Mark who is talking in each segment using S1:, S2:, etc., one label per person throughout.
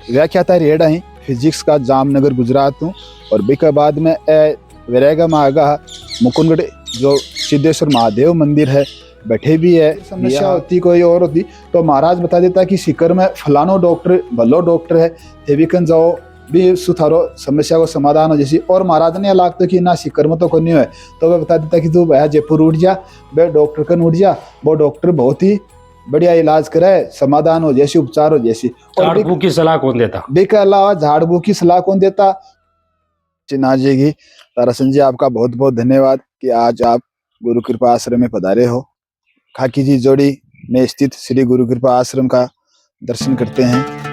S1: व्याख्याता रेड़ा ही फिजिक्स का जामनगर गुजरात हूँ। और बिका बाद में विरेगा मागा मुकुंदगढ़ जो सिद्धेश्वर महादेव मंदिर है बैठे भी है। समस्या होती कोई और होती तो महाराज बता देता कि सिकर में फलानो डॉक्टर भलो डॉक्टर है हेविकन जाओ भी सुथारो समस्या को समाधान हो जैसी। और महाराज ने लाग तो कि ना सिकर में तो कोई नहीं है तो वह बता देता कि तू भैया जयपुर उठ जा, वह डॉक्टर कन उठ जा, वो डॉक्टर बहुत ही बढ़िया इलाज करे, समाधान हो जैसी, उपचार हो जैसी। और
S2: झाड़बू की सलाह कौन देता?
S1: बेके अलावा झाड़बू की सलाह कौन देता? चिन्हा जी तारासन जी आपका बहुत बहुत धन्यवाद कि आज आप गुरु कृपा आश्रम में पधारे हो। खाकी जी जोड़ी में स्थित श्री गुरु कृपा आश्रम का दर्शन करते हैं।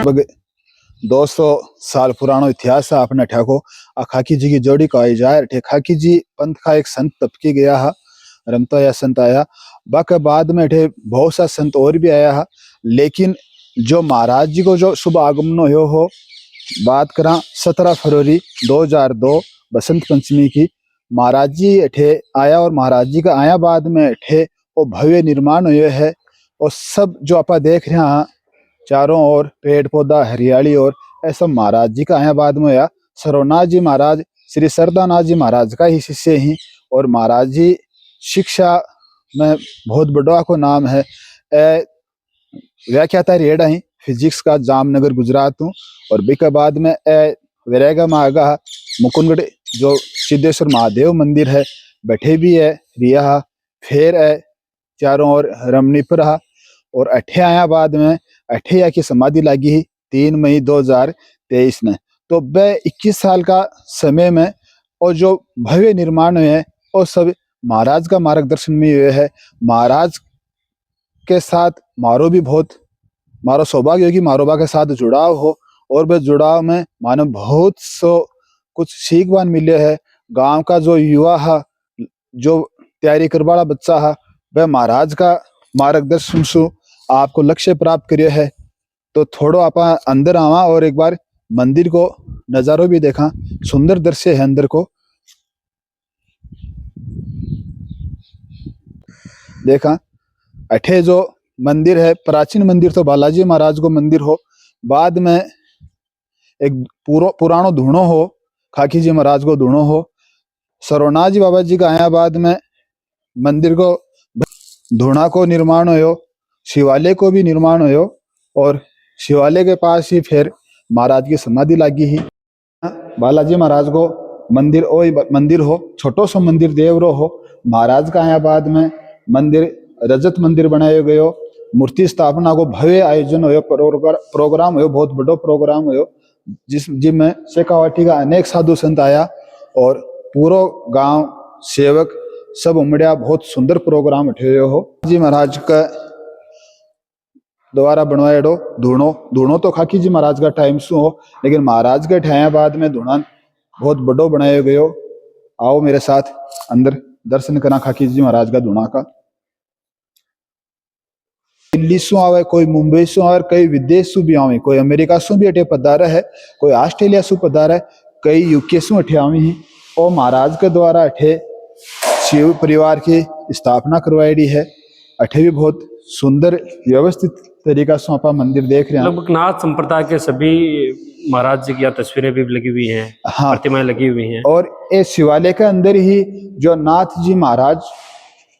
S1: लगभग 200 साल पुरानो इतिहास है अपने ठाको। खाकी जी की जोड़ी कही जाए। खाकी जी पंथ का एक संत तपकी गया है, रमता या संत आया। बाकी बाद में ठे बहुत सा संत और भी आया है, लेकिन जो महाराज जी को जो शुभ आगमन हो बात करा 17 फरवरी 2002 बसंत पंचमी की महाराज जी अठे आया। और महाराज जी का आया बाद में अठे वो भव्य निर्माण हुए है। और सब जो आप देख रहे हैं चारों ओर पेड़ पौधा हरियाली और ऐसा महाराज जी का आया बाद में हुआ। सर्वनाथ जी महाराज श्री सरदानाथ जी महाराज का ही शिष्य ही। और महाराज जी शिक्षा में बहुत बड़ा को नाम है। व्याख्याता रेड़ा ही फिजिक्स का जामनगर गुजरात हूँ। और बिका बाद में विरेगा मागा मुकुंदगढ़ जो सिद्धेश्वर महादेव मंदिर है बैठे भी है रिया। फिर चारों ओर रमणीपुर रहा। और अठे आया बाद में अठे की समाधि लगी ही 3 मई 2023 में। तो वह 21 साल का समय में और जो भव्य निर्माण हुए हैं और सब महाराज का मार्गदर्शन में हुए है। महाराज के साथ मारो भी बहुत मारो सौभाग्य हो कि मारोबा के साथ जुड़ाव हो। और वह जुड़ाव में मानो बहुत सो कुछ सीखवान मिले है। गांव का जो युवा है जो तैयारी करने वाला बच्चा है वह महाराज का मार्गदर्शन से आपको लक्ष्य प्राप्त करिए है। तो थोड़ो आप अंदर आवा और एक बार मंदिर को नजारो भी देखा, सुंदर दृश्य है अंदर को देखा। अठे जो मंदिर है प्राचीन मंदिर तो बालाजी महाराज को मंदिर हो, बाद में एक पुरानो धूणो हो खाकी जी महाराज को धूणो हो। सर्वनाथ जी बाबा जी का आया बाद में मंदिर को धूणा को निर्माण हो, शिवालय को भी निर्माण हो। और शिवालय के पास ही फिर महाराज की समाधि लगी ही। बालाजी महाराज को मंदिर ओ मंदिर हो, छोटो सो मंदिर देवरो हो। महाराज का आया बाद में मंदिर रजत मंदिर बनाया गयो। मूर्ति स्थापना को भव्य आयोजन हो, प्रोग्राम हो, बहुत बड़ो प्रोग्राम हो जिसमें शेखावाटी का अनेक साधु संत आया और पूरा गांव सेवक सब उमड़िया। बहुत सुंदर प्रोग्राम उठे हो। जी महाराज का द्वारा बनवाएडो धूणो तो खाकी जी महाराज का टाइम सु हो, लेकिन महाराज के ठाया बाद में धूणा बहुत बड़ो बनाया गयो। आओ मेरे साथ अंदर दर्शन करा खाकी जी महाराज का धूणा का। दिल्ली सु आवे, कोई मुंबई सु आवे, कई विदेश सु भी आवे, कोई अमेरिका सु भी अठे पधारा है, कोई ऑस्ट्रेलिया सु पधारा है, कई यूके सु अठे आवे ही। और महाराज के द्वारा अठे शिव परिवार की स्थापना करवाई है। अठे भी बहुत सुंदर व्यवस्थित तरीका से आप मंदिर देख रहे हैं।
S2: लगभग नाथ संप्रदाय के सभी महाराज जी की तस्वीरें भी लगी हुई हैं,
S1: हाँ,
S2: प्रतिमाएं लगी हुई हैं।
S1: और इस शिवालय के अंदर ही जो नाथ जी महाराज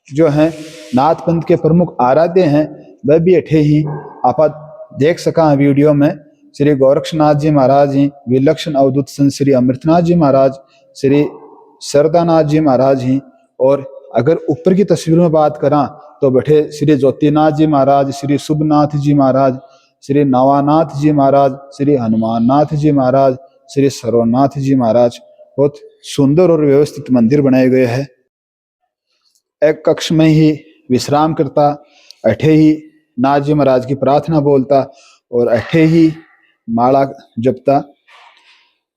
S1: जो हैं नाथ पंथ के प्रमुख आराध्य हैं वह भी अठे ही आप देख सका वीडियो में। श्री गोरक्षनाथ जी महाराज जी, विलक्षण अवधूत संत श्री अमृतनाथ जी महाराज, श्री सरदानाथ जी महाराज ही। और अगर ऊपर की तस्वीर में बात करा तो बैठे श्री ज्योतिनाथ जी महाराज, श्री शुभनाथ जी महाराज, श्री नवानाथ जी महाराज, श्री हनुमान नाथ जी महाराज, श्री सर्वनाथ जी महाराज। बहुत सुंदर और व्यवस्थित मंदिर बनाए गए हैं। एक कक्ष में ही विश्राम करता, अठे ही नाथ जी महाराज की प्रार्थना बोलता और अठे ही माला जपता।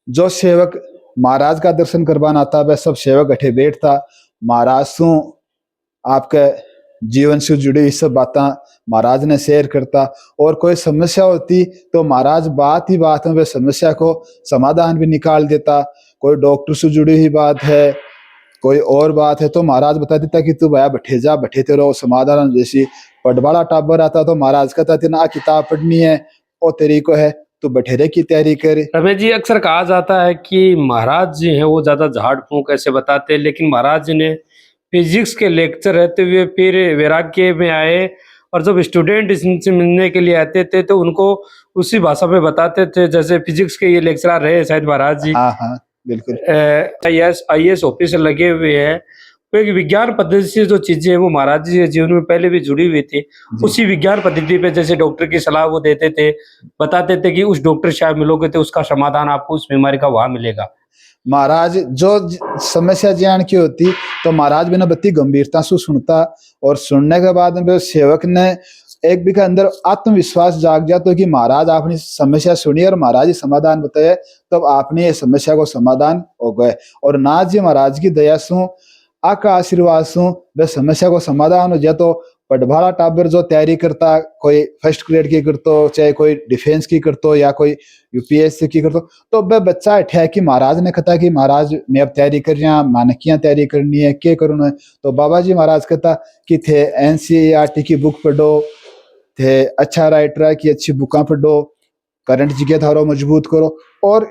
S1: जो सेवक महाराज का दर्शन करवाना आता वह सब सेवक अठे बैठता, महाराज सु आपके जीवन से जुड़ी ये सब बातें महाराज ने शेयर करता। और कोई समस्या होती तो महाराज बात ही बात में वह समस्या को समाधान भी निकाल देता। कोई डॉक्टर से जुड़ी हुई बात है, कोई और बात है तो महाराज बता देता कि तू भैया बैठे जा, बैठे ते रहो समाधान। जैसी पटवाड़ा टाबर आता तो महाराज कहता तेना आ किताब पढ़नी है और तेरी को है तो बैठेरे की तैयारी कर।
S2: रमेश जी, अक्सर कहा जाता है कि महाराज जी हैं वो ज्यादा झाड़ फूंक ऐसे बताते हैं, लेकिन महाराज जी ने फिजिक्स के लेक्चर रहते हुए फिर वैराग्य में आए और जब स्टूडेंट इनसे मिलने के लिए आते थे तो उनको उसी भाषा में बताते थे। जैसे फिजिक्स के ये लेक्चरर रहे शायद महाराज जी,
S1: हाँ हाँ बिल्कुल।
S2: आईएएस ऑफिसर लगे हुए हैं, तो एक विज्ञान पद्धति से जो चीजें हैं वो महाराज जी के जीवन में पहले भी जुड़ी हुई थी। उसी विज्ञान पद्धति पे जैसे डॉक्टर की सलाह वो देते थे, बताते थे कि उस डॉक्टर से आप मिलोगे तो उसका समाधान आपको उस बीमारी का वहां मिलेगा।
S1: महाराज जो समस्या जान की होती तो महाराज बिना बत्ती गंभीरता से सुनता और सुनने के बाद में सेवक ने एक भी के अंदर आत्मविश्वास जाग जाता कि महाराज आपने समस्या सुनी और महाराज समाधान बताए, तब आपने ये समस्या को समाधान हो गए। और नाथ जी महाराज की दया सु आका आशीर्वाद सु वह समस्या को समाधान हो जाए। तो पटवाड़ा टाबर जो तैयारी करता, कोई फर्स्ट ग्रेड की करतो, चाहे कोई डिफेंस की करतो या कोई यूपीएससी की करतो, तो वह बच्चा अठा है कि महाराज ने कहता कि महाराज मैं अब तैयारी कर रहा, मानकियां तैयारी करनी है, क्या करूँ। तो बाबा जी महाराज कहता कि थे एनसीईआरटी की बुक पढ़ो, थे अच्छा राइटर है कि अच्छी बुका पढ़ो, करंट जीके थारो मजबूत करो और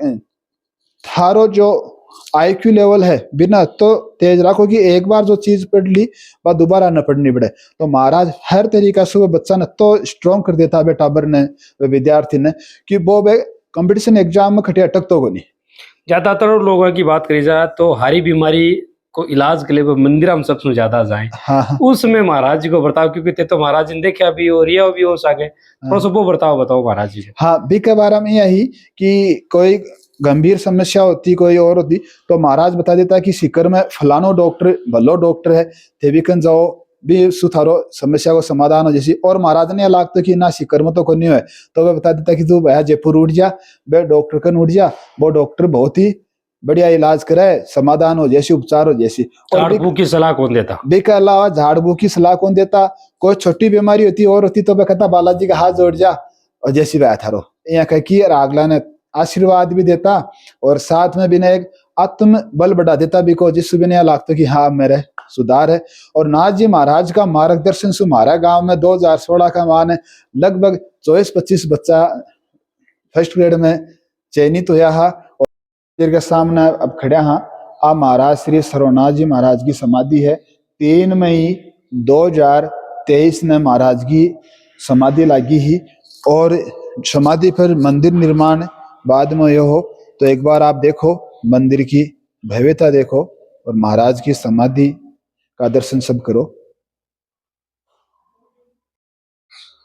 S1: थारो जो आईक्यू लेवल है बिना तो तेज रखो कि एक बार जो चीज पढ़ ली वह दोबारा न पढ़नी पड़े। तो महाराज हर तरीका से वो बच्चा ने तो स्ट्रॉन्ग कर देता है टाबर ने, विद्यार्थी ने, कि वो कंपटीशन एग्जाम में खटे अटक तो नहीं।
S2: ज्यादातर लोगों की बात करी जाए तो हारी बीमारी को इलाज के लिए वो मंदिर हम सबसे ज्यादा जाए।
S1: हाँ
S2: उसमें महाराज जी को बर्ताव, क्योंकि ते तो महाराज जी ने देखा भी हो रिया भी हो सके, थोड़ा सा वो बर्ताव बताओ महाराज जी।
S1: हाँ भी के बारे में यही कि कोई गंभीर समस्या होती कोई और होती तो महाराज बता देता कि सिकर में फलानो डॉक्टर भलो डॉक्टर है, थे भी कन जाओ भी सुथारो समस्या को समाधान हो जैसी। और महाराज ने अलग तो कि ना सिकर में तो कोई नहीं है तो वह बता देता कि तू भैया जयपुर उठ जा, वह डॉक्टर कन उठ जा, वो डॉक्टर बहुत ही बढ़िया इलाज करे, समाधान हो जैसी, उपचार हो जैसी।
S2: झाड़ फूंक की सलाह कौन देता?
S1: के अलावा झाड़ फूंक की सलाह कौन देता? कोई छोटी बीमारी होती और होती तो वह कहता बालाजी का हाथ जोड़ जा और जैसी वह थारो यहाँ कह की अगला ने आशीर्वाद भी देता और साथ में भी ने एक आत्म बल बढ़ा देता भी को, जिससे भी लगता कि हाँ मेरे सुधार है। और नाथ जी महाराज का मार्गदर्शन से हमारा गांव में 2016 का मान है लगभग 24-25 बच्चा फर्स्ट ग्रेड में चयनित होया है। और के सामने अब खड़ा हाँ आ महाराज श्री सर्वनाथ जी महाराज की समाधि है। 3 मई 2023 ने महाराज की समाधि लगी ही और समाधि पर मंदिर निर्माण बाद में यह हो। तो एक बार आप देखो मंदिर की भव्यता देखो और महाराज की समाधि का दर्शन सब करो।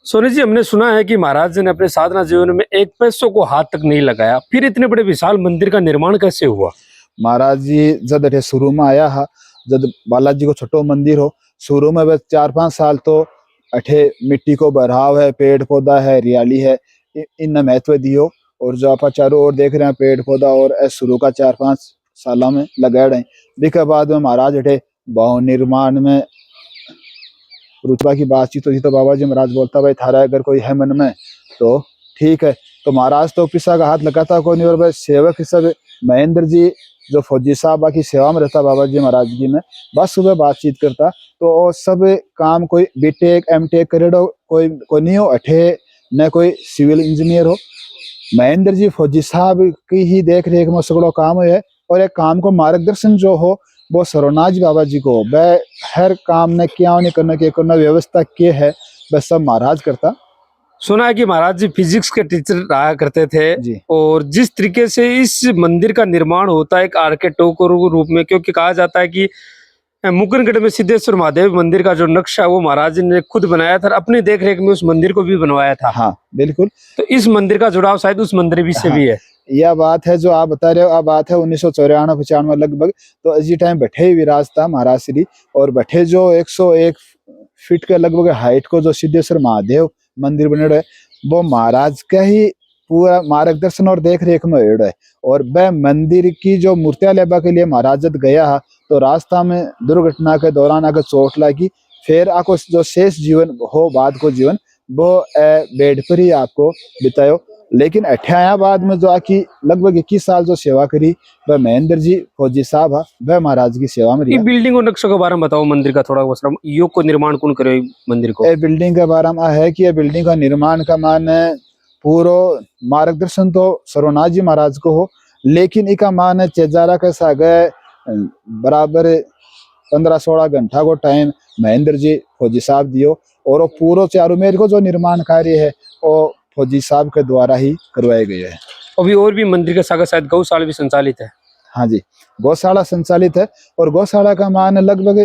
S2: सोनी जी, हमने सुना है कि महाराज जी ने अपने साधना जीवन में एक पैसों को हाथ तक नहीं लगाया, फिर इतने बड़े विशाल मंदिर का निर्माण कैसे हुआ?
S1: महाराज जी जब अठे शुरू में आया हा, जब बालाजी को छोटो मंदिर हो, शुरू में बस 4-5 साल तो अठे मिट्टी को बढ़ाव है, पेड़ पौधा है, हरियाली है, इन महत्व दियो। और जो आप चारों ओर देख रहे हैं पेड़ पौधा और शुरू का 4-5 सालों में लगा रहे। इसके बाद में महाराज अठे भवन निर्माण में रुतबा की बातचीत होती तो बाबा जी महाराज बोलता भाई थारा अगर कोई है मन में तो ठीक है। तो महाराज तो पिसा का हाथ लगाता कोई नहीं। और भाई सेवक सब महेंद्र जी जो फौजी साहब की सेवा में रहता बाबा जी महाराज जी में, बस सुबह बातचीत करता तो सब काम कोई बीटेक एमटेक करेडो कोई नहीं हो अठे, न कोई सिविल इंजीनियर हो। महेंद्र जी फौजी साहब की ही देख रेख में सगड़ो काम है। और एक काम को मार्गदर्शन जो हो वो सर्वनाथ बाबा जी को, वह हर काम ने क्या नहीं करना, क्या करना, व्यवस्था क्या है वह सब महाराज करता।
S2: सुना है कि महाराज जी फिजिक्स के टीचर रहा करते थे
S1: जी।
S2: और जिस तरीके से इस मंदिर का निर्माण होता है एक आर्किटेक्ट के रूप में, क्योंकि कहा जाता है कि मुकुंदगढ़ में सिद्धेश्वर महादेव मंदिर का जो नक्शा वो महाराज जी ने खुद बनाया था और अपनी देख रेख में उस मंदिर को भी बनवाया था।
S1: हाँ बिल्कुल।
S2: तो इस मंदिर का जुड़ाव शायद उस मंदिर भी से
S1: हाँ,
S2: भी है।
S1: यह बात है जो आप बता रहे हो, अब बात है 1994-95 लगभग। तो इसी टाइम बैठे ही विराज था महाराज श्री, और बैठे जो 101 फीट के लगभग हाइट को जो सिद्धेश्वर महादेव मंदिर बने है, वो महाराज का ही पूरा मार्गदर्शन और देख रेख में होड़ है। और वह मंदिर की जो मूर्तियां लेबा के लिए महाराज जब गया तो रास्ता में दुर्घटना के दौरान आकर चोट लगी। फिर आपको जो शेष जीवन हो बाद को जीवन वो बेड पर ही आपको बितायो। लेकिन अठाया बाद में जो आकी लगभग 21 साल जो सेवा करी वह महेंद्र जी फौजी साहब है, वह महाराज की सेवा में
S2: ये
S1: रहा।
S2: बिल्डिंग और नक्शे के बारे में बताओ मंदिर का थोड़ा बहुत, योग को निर्माण कौन करे मंदिर को?
S1: ये बिल्डिंग के बारे में है कि ये बिल्डिंग का निर्माण का मान पूरा मार्गदर्शन तो सर्वनाथ जी महाराज को हो, लेकिन इका मान चेजारा के सागे बराबर 15-16 घंटा को टाइम महेंद्र जी फौजी साहब दियो, और वो पूरा चारों मेर को जो निर्माण कार्य है वो फौजी साहब के द्वारा ही करवाए गए हैं।
S2: अभी और भी मंदिर के साथ शायद गौशाला भी संचालित है।
S1: हाँ जी, गौशाला संचालित है, और गौशाला का मान लगभग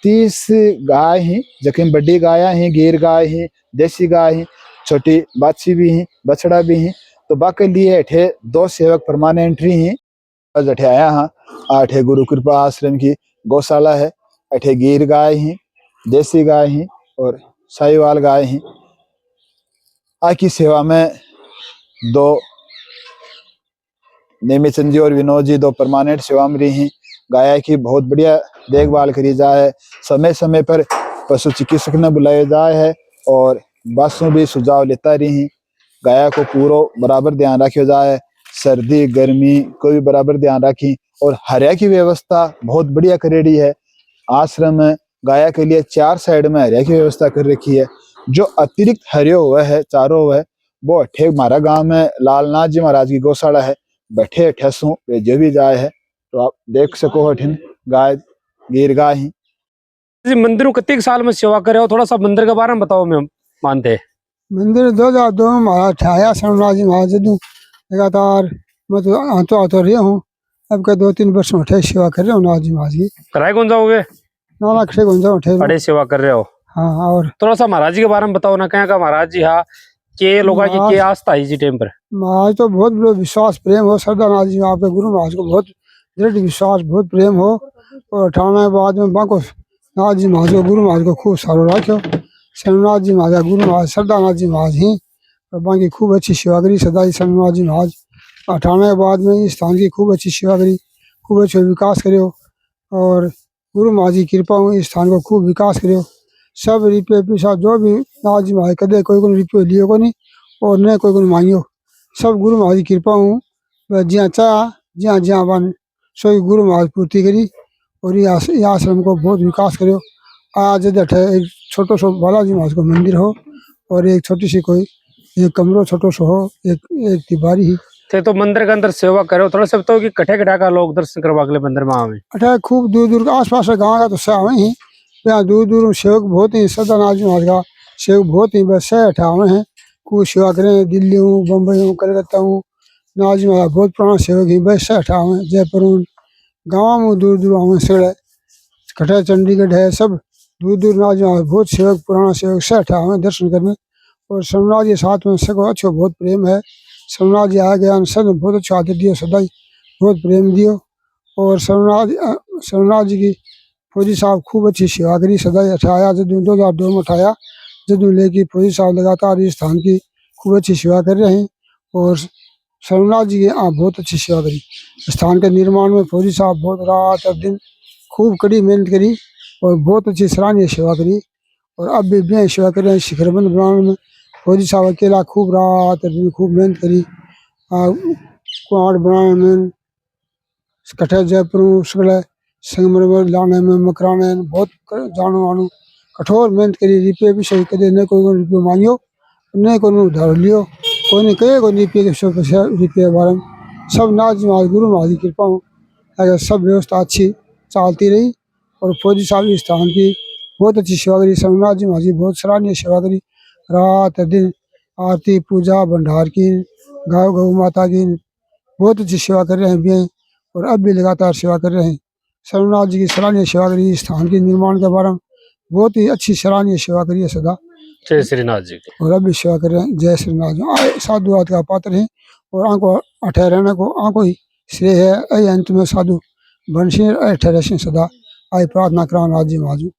S1: 30 गाय ही, जखिम बड़ी गाय ही, गिर गाय ही, देसी गाय ही, छोटी बाछी भी ही, बछड़ा भी ही। तो बाकी लिए अठे 2 सेवक परमानेंट ही अठे आया हाँ। अठे गुरु कृपा आश्रम की गौशाला है। अठे गिर गाय ही, देसी गाय ही और साहिवाल गाय ही। आकी सेवा में 2 नेमिचंद जी और विनोद जी 2 परमानेंट सेवा में रही। गाय की बहुत बढ़िया देखभाल करी जाए, समय समय पर पशु चिकित्सक ने बुलाया जाए है, और बासों भी सुझाव लेता रही। गाय को पूरा बराबर ध्यान रखा जाए, सर्दी गर्मी को भी बराबर ध्यान रखी, और हरिया की व्यवस्था बहुत बढ़िया करेड़ी है। आश्रम में गाय के लिए 4 साइड में हरिया की व्यवस्था कर रखी है। जो अतिरिक्त हरियो हुआ है चारों हुआ है वो अठे हमारा गांव में लालनाथ जी महाराज की गौशाला है, बैठे ठेसू जो भी गाय है तो आप देख सको हठिन गाय गिर गाय ही।
S2: जी मंदिर कितने साल में सेवा करे हो, थोड़ा सा मंदिर के बारे में बताओ। मैं मानते हैं
S3: मंदिर 2002 में महाराज ठाया शरणराज जी महाराज जदू लगातार मैं तो आतो रही हूँ। अब के 2-3 वर्ष में उठे सेवा कर रहे हो नाथ जी महाराज की।
S2: कराए कौन जाओगे?
S3: नाना खड़े कौन जाओ उठे।
S2: बड़े सेवा कर रहे हो।
S3: हाँ, और
S2: थोड़ा सा महाराज जी के बारे में बताओ ना, क्या महाराज जी हाँ के लोगों की
S3: महाराज-
S2: के आस्था है इसी टाइम पर?
S3: महाराज तो बहुत बड़ा विश्वास प्रेम हो श्रद्धा नाथ जी आपके गुरु महाराज को बहुत दृढ़ विश्वास बहुत प्रेम हो। और 98 बाद में बाको नाथ जी महाराज को गुरु महाराज को खूब सारो रखो। शरणनाथ जी महाराज गुरु महाराज श्रद्धा नाथ जी महाराज ही, और बाकी खूब अच्छी सेवा करी सदा शरणनाथ जी महाराज। 98 बाद में इस स्थान की खूब अच्छी सेवा करी, खूब अच्छा विकास करो, और गुरु महाराज की कृपा हुई इस स्थान को खूब विकास करो। सब रुपये पैसा जो भी नाथ जी महाराज कदे कोई को रुपये लियो को नहीं, और न कोई को मांगियो। सब गुरु महाराज की कृपा हूँ, ज्यादा चाह ज्यादा ज्यादा बन सो गुरु महाराज पूर्ति करी, और ये आश्रम को बहुत विकास करो। आज एक छोटो सो बालाजी महाराज को मंदिर हो, और एक छोटी सी कोई एक कमरो छोटो सो हो, एक दीवारी ही।
S2: तो मंदिर के अंदर सेवा करो, थोड़ा सा बताओ कि कठे कठा का लोग दर्शन करवा के लिए मंदिर में आवे?
S3: अठा खूब दूर दूर आस पास गाँव का तो सेवा ही, यहाँ दूर दूर सेवक बहुत ही श्रद्धा नाथ जी महाराज का सेवक बहुत ही बस अठावे हैं। खूब सेवा करें, दिल्ली हूँ, बम्बई हूँ, कलकत्ता हूँ, नाथ जी महाराज बहुत पुराना सेवक ही बस अठावे। जयपुर गाँव में दूर दूर आवे सगड़े, कठा चंडीगढ़ है, सब दूर दूर नाथ जी महाराज बहुत सेवक पुराना सेवक से अठावे दर्शन करने। और शरणनाथ जी साथ में सको अच्छो बहुत प्रेम है। शरणनाथ जी आ गया सब बहुत अच्छा आदर दियो, सदाई बहुत प्रेम दियो। और शरणनाथ जी की फौजी साहब खूब अच्छी सेवा करी सदाई। अठाया जदू 2002 में उठाया जदू लेके फौजी साहब लगातार इस स्थान की खूब अच्छी सेवा कर रहे हैं। और शरणनाथ जी की बहुत अच्छी सेवा करी। स्थान के निर्माण में फौजी साहब बहुत रात और दिन खूब कड़ी मेहनत करी, और बहुत अच्छी सराहनीय सेवा करी। और अब भी सेवा कर रहे हैं। शिखरबंद बनाने में फौजी साहब अकेला खूब रात और दिन खूब मेहनत करी। कुआड़ बनाने में कठे जयपुर सगले संगमरमर लाने में मकराने में बहुत जानो आनो कठोर मेहनत करी। रुपये भी सही कदे न कोई रुपये मांगियो न कोई उधार लियो, कोई नहीं कहे कोई रुपये के रुपये बारे में। सब नाथ जी महाराज गुरु महाराज की कृपा हो अगर सब व्यवस्था अच्छी चलती रही। और फौजी साहब इस स्थान की बहुत अच्छी सेवा करी। शरणनाथ जी महाराज की बहुत सराहनीय सेवा करी। रात दिन आरती पूजा भंडार की गौ माता की बहुत अच्छी सेवा कर रहे हैं भी, और अब भी लगातार सेवा कर रहे हैं। सर्वनाथ जी की सराहनीय सेवा करी, इस स्थान के निर्माण के बारे में बहुत ही अच्छी सराहनीय सेवा करी है सदा,
S2: जय श्रीनाथ जी की।
S3: और अभी सेवा कर रहे हैं। जय श्रीनाथ जी साधुवाद का पात्र है और आंको अठे रहने को आंको ही श्रेय है। ऐ अंत में साधु बनसिंह ठहरे सिंह सदा आई प्रार्थना करा नाथ जी महाजू।